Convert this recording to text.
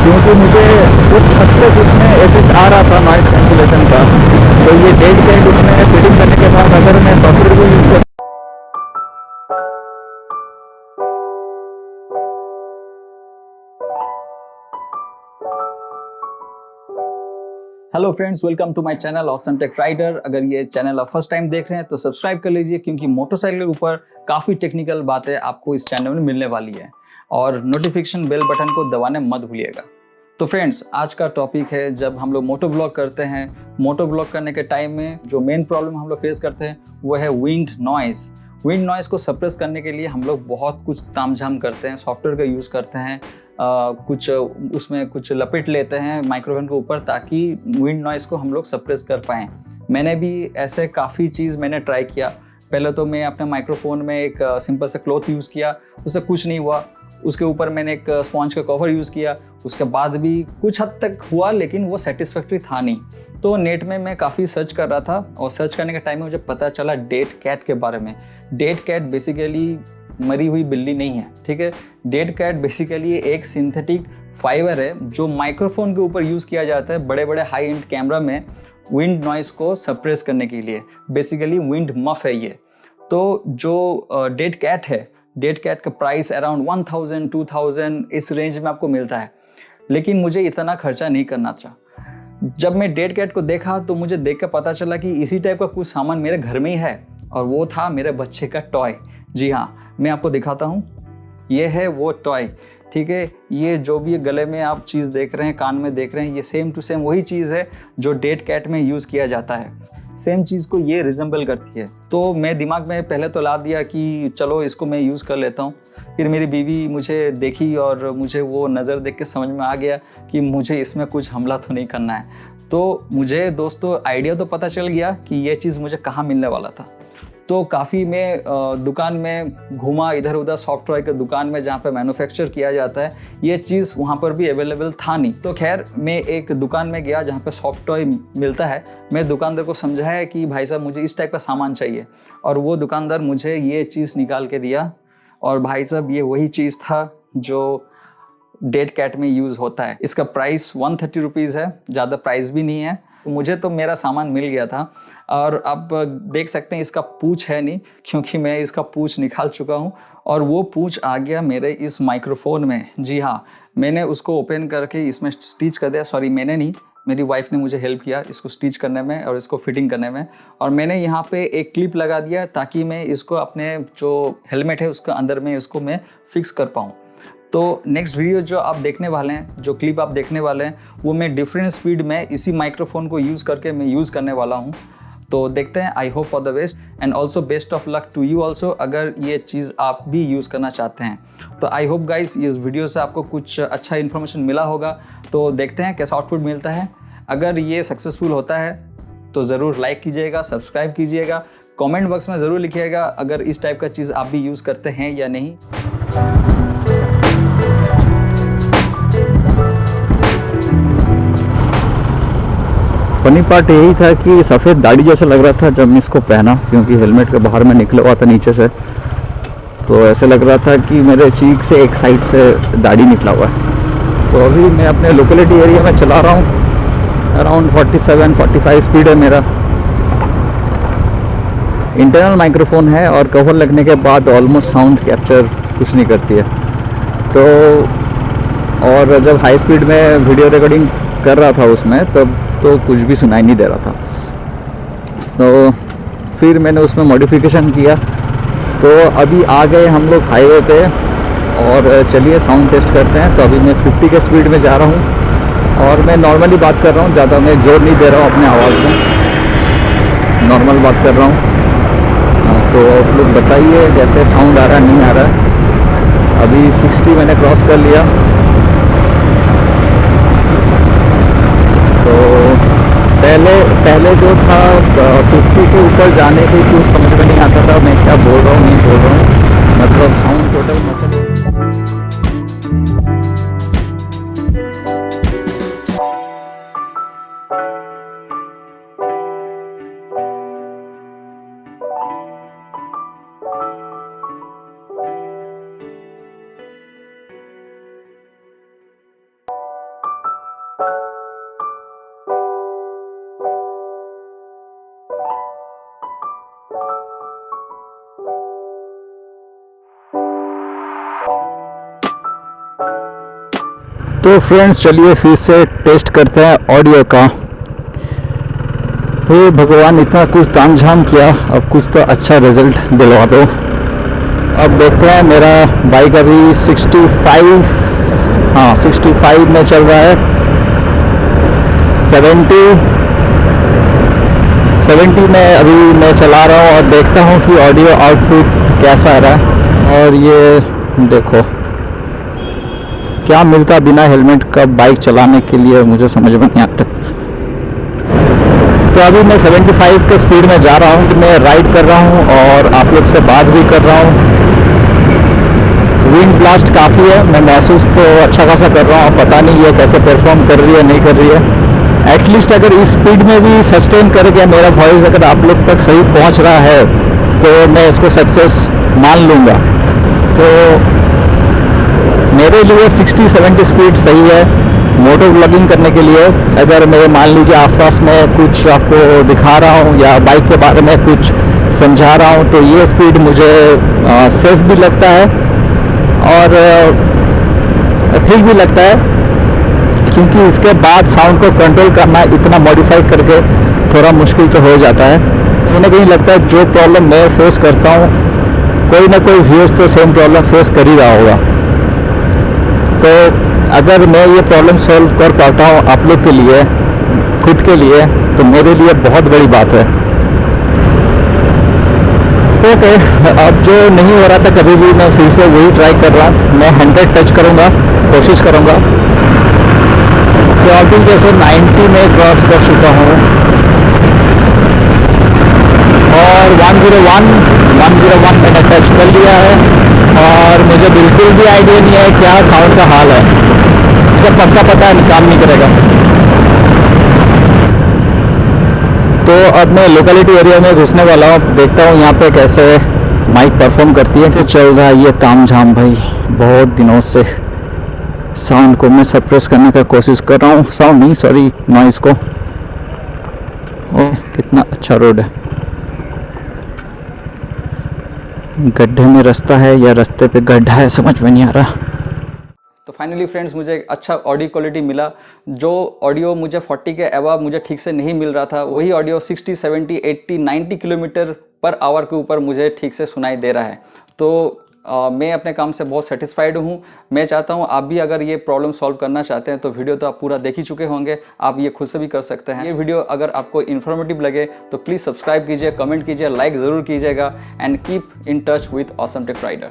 क्योंकि मुझे कुछ हद तक उसमें इफेक्ट आ रहा था नॉइस कैंसिलेशन का। तो ये डेड कैट उसमें फिटिंग करने के बाद अगर मैं सॉफ्टवेयर को use hello friends, welcome to my channel awesome tech rider. अगर ये चैनल आप फर्स्ट टाइम देख रहे हैं तो सब्सक्राइब कर लीजिए, क्योंकि मोटरसाइकिल के ऊपर काफ़ी टेक्निकल बातें आपको इस चैनल में मिलने वाली है। और नोटिफिकेशन बेल बटन को दबाने मत भूलिएगा। तो फ्रेंड्स, आज का टॉपिक है, जब हम लोग मोटो ब्लॉग करते हैं, मोटो ब्लॉग करने के टाइम में जो मेन प्रॉब्लम हम लोग फेस करते हैं वो है विंड नॉइज़। विंड नॉइज़ को सप्रेस करने के लिए हम लोग बहुत कुछ तामझाम करते हैं, सॉफ्टवेयर का यूज़ करते हैं, कुछ उसमें कुछ लपेट लेते हैं माइक्रोफोन के ऊपर, ताकि विंड नॉइज़ को हम लोग सप्रेस कर पाएँ। मैंने भी ऐसे काफ़ी चीज़ मैंने ट्राई किया। पहले तो मैं अपने माइक्रोफोन में एक सिंपल सा क्लॉथ यूज़ किया, उससे कुछ नहीं हुआ। उसके ऊपर मैंने एक स्पॉन्ज का कवर यूज़ किया, उसके बाद भी कुछ हद तक हुआ, लेकिन वो सेटिस्फैक्ट्री था नहीं। तो नेट में मैं काफ़ी सर्च कर रहा था, और सर्च करने के टाइम में मुझे पता चला डेड कैट के बारे में। डेड कैट बेसिकली मरी हुई बिल्ली नहीं है, ठीक है। डेड कैट बेसिकली एक सिंथेटिक फाइबर है जो माइक्रोफोन के ऊपर यूज़ किया जाता है बड़े बड़े हाई एंड कैमरा में विंड नॉइज़ को सप्रेस करने के लिए। बेसिकली विंड मफ है ये। तो जो डेड कैट है, डेड कैट का प्राइस अराउंड 1000 2000 इस रेंज में आपको मिलता है। लेकिन मुझे इतना खर्चा नहीं करना था। जब मैं डेड कैट को देखा तो मुझे देख कर पता चला कि इसी टाइप का कुछ सामान मेरे घर में ही है, और वो था मेरे बच्चे का टॉय। जी हाँ, मैं आपको दिखाता हूँ। ये है वो टॉय, ठीक है। ये जो भी गले में आप चीज़ देख रहे हैं, कान में देख रहे हैं, ये सेम टू सेम वही चीज़ है जो डेड कैट में यूज़ किया जाता है। सेम चीज़ को ये रिजेंबल करती है। तो मैं दिमाग में पहले तो ला दिया कि चलो इसको मैं यूज़ कर लेता हूँ। फिर मेरी बीवी मुझे देखी, और मुझे वो नज़र देख के समझ में आ गया कि मुझे इसमें कुछ हमला तो नहीं करना है। तो मुझे दोस्तों आइडिया तो पता चल गया कि ये चीज़ मुझे कहाँ मिलने वाला था। तो काफ़ी मैं दुकान में घूमा, इधर उधर सॉफ्टवेयर के दुकान में जहाँ पे मैन्युफैक्चर किया जाता है। ये चीज़ वहाँ पर भी अवेलेबल था नहीं। तो खैर मैं एक दुकान में गया जहाँ पे सॉफ्टवेयर मिलता है। मैं दुकानदार को समझाया कि भाई साहब मुझे इस टाइप का सामान चाहिए, और वो दुकानदार मुझे ये चीज़ निकाल के दिया। और भाई साहब ये वही चीज़ था जो डेड कैट में यूज़ होता है। इसका प्राइस 130 रुपीज़ है, ज़्यादा प्राइस भी नहीं है। मुझे तो मेरा सामान मिल गया था। और अब देख सकते हैं इसका पूँछ है नहीं, क्योंकि मैं इसका पूँछ निकाल चुका हूँ, और वो पूँछ आ गया मेरे इस माइक्रोफोन में। जी हाँ, मैंने उसको ओपन करके इसमें स्टिच कर दिया। सॉरी, मैंने नहीं, मेरी वाइफ ने मुझे हेल्प किया इसको स्टिच करने में और इसको फिटिंग करने में। और मैंने यहाँ पे एक क्लिप लगा दिया, ताकि मैं इसको अपने जो हेलमेट है उसके अंदर में इसको मैं फिक्स कर पाऊँ। तो नेक्स्ट वीडियो जो आप देखने वाले हैं, जो क्लिप आप देखने वाले हैं, वो मैं डिफरेंट स्पीड में इसी माइक्रोफोन को यूज़ करके मैं यूज़ करने वाला हूँ। तो देखते हैं। I hope for the best, and also best of luck to you also, अगर ये चीज़ आप भी यूज़ करना चाहते हैं। तो आई होप गाइस इस वीडियो से आपको कुछ अच्छा इन्फॉर्मेशन मिला होगा। तो देखते हैं कैसा आउटपुट मिलता है। अगर ये सक्सेसफुल होता है तो ज़रूर लाइक कीजिएगा, सब्सक्राइब कीजिएगा, कमेंट बॉक्स में ज़रूर लिखिएगा अगर इस टाइप का चीज़ आप भी यूज़ करते हैं या नहीं। फनी पार्ट यही था कि सफ़ेद दाढ़ी जैसा लग रहा था जब मैं इसको पहना, क्योंकि हेलमेट के बाहर में निकला हुआ था नीचे से। तो ऐसे लग रहा था कि मेरे चीक से एक साइड से दाढ़ी निकला हुआ है। तो अभी मैं अपने लोकेलिटी एरिया में चला रहा हूँ। अराउंड 47-45 स्पीड है मेरा। इंटरनल माइक्रोफोन है, और कवर लगने के बाद ऑलमोस्ट साउंड कैप्चर कुछ नहीं करती है। तो और जब हाई स्पीड में वीडियो रिकॉर्डिंग कर रहा था उसमें, तब तो कुछ भी सुनाई नहीं दे रहा था। तो फिर मैंने उसमें मॉडिफिकेशन किया। तो अभी आ गए हम लोग हाईवे पे, और चलिए साउंड टेस्ट करते हैं। तो अभी मैं 50 के स्पीड में जा रहा हूँ, और मैं नॉर्मली बात कर रहा हूँ, ज़्यादा मैं जोर नहीं दे रहा हूँ अपने आवाज़ में, नॉर्मल बात कर रहा हूँ। तो आप लोग बताइए जैसे साउंड आ रहा है, नहीं आ रहा है। अभी 60 मैंने क्रॉस कर लिया। तो पहले जो था 50 के ऊपर जाने के कुछ समझ में नहीं आता था मैं क्या बोल रहा हूँ, नहीं बोल रहा हूँ। मतलब साउंड टोटल मतलब तो फ्रेंड्स चलिए फिर से टेस्ट करते हैं ऑडियो का। हे भगवान, इतना कुछ तामझाम किया, अब कुछ तो अच्छा रिजल्ट दिलवा दो। अब देखते हैं, मेरा बाइक अभी 65 में चल रहा है। 70 में अभी मैं चला रहा हूँ और देखता हूँ कि ऑडियो आउटपुट कैसा आ रहा है। और ये देखो क्या मिलता बिना हेलमेट का बाइक चलाने के लिए, मुझे समझ में नहीं आता। तो अभी मैं 75 के स्पीड में जा रहा हूँ, मैं राइड कर रहा हूँ और आप लोग से बात भी कर रहा हूँ। विंड ब्लास्ट काफ़ी है, मैं महसूस तो अच्छा खासा कर रहा हूँ, पता नहीं ये कैसे परफॉर्म कर रही है नहीं कर रही है। एटलीस्ट अगर इस स्पीड में भी सस्टेन करके मेरा वॉइस अगर आप लोग तक सही पहुँच रहा है तो मैं इसको सक्सेस मान लूँगा। तो मेरे लिए 60-70 स्पीड सही है मोटो व्लॉगिंग करने के लिए। अगर मैं मान लीजिए आसपास में कुछ आपको दिखा रहा हूँ या बाइक के बारे में कुछ समझा रहा हूँ तो ये स्पीड मुझे सेफ भी लगता है और ठीक भी लगता है, क्योंकि इसके बाद साउंड को कंट्रोल करना इतना मॉडिफाई करके थोड़ा मुश्किल तो हो जाता है। कहीं ना कहीं लगता है जो प्रॉब्लम मैं फेस करता हूँ कोई ना कोई व्यूअर्स तो सेम प्रॉब्लम फेस कर ही रहा होगा। तो अगर मैं ये प्रॉब्लम सॉल्व कर पाता हूँ आप लोग के लिए, खुद के लिए, तो मेरे लिए बहुत बड़ी बात है। ओके, अब जो नहीं हो रहा था कभी भी मैं फिर से वही ट्राई कर रहा हूँ। मैं 100 टच करूँगा, कोशिश करूँगा। तो अभी जैसे 90 में क्रॉस कर चुका हूँ और 101 मैंने टच कर लिया है और मुझे बिल्कुल भी आइडिया नहीं है क्या साउंड का हाल है। इसका पक्का पता है काम नहीं करेगा। तो अब मैं लोकेलिटी एरिया में घुसने वाला हूँ, देखता हूँ यहाँ पे कैसे माइक परफॉर्म करती है। तो चल रहा है ये तामझाम भाई, बहुत दिनों से साउंड को मैं सप्रेस करने का कोशिश कर रहा हूँ, साउंड नहीं सॉरी नॉइस को। ओह कितना अच्छा रोड है, गड्ढे में रास्ता है या रास्ते पे गड्ढा है समझ में नहीं आ रहा। तो फाइनली फ्रेंड्स मुझे एक अच्छा ऑडियो क्वालिटी मिला। जो ऑडियो मुझे 40 के अबव मुझे ठीक से नहीं मिल रहा था, वही ऑडियो 60, 70, 80, 90 किलोमीटर पर आवर के ऊपर मुझे ठीक से सुनाई दे रहा है। तो मैं अपने काम से बहुत सेटिस्फाइड हूँ। मैं चाहता हूँ आप भी अगर ये प्रॉब्लम सॉल्व करना चाहते हैं तो वीडियो तो आप पूरा देख ही चुके होंगे, आप ये खुद से भी कर सकते हैं। ये वीडियो अगर आपको इन्फॉर्मेटिव लगे तो प्लीज़ सब्सक्राइब कीजिए, कमेंट कीजिए, लाइक ज़रूर कीजिएगा and keep in touch with awesome tech rider.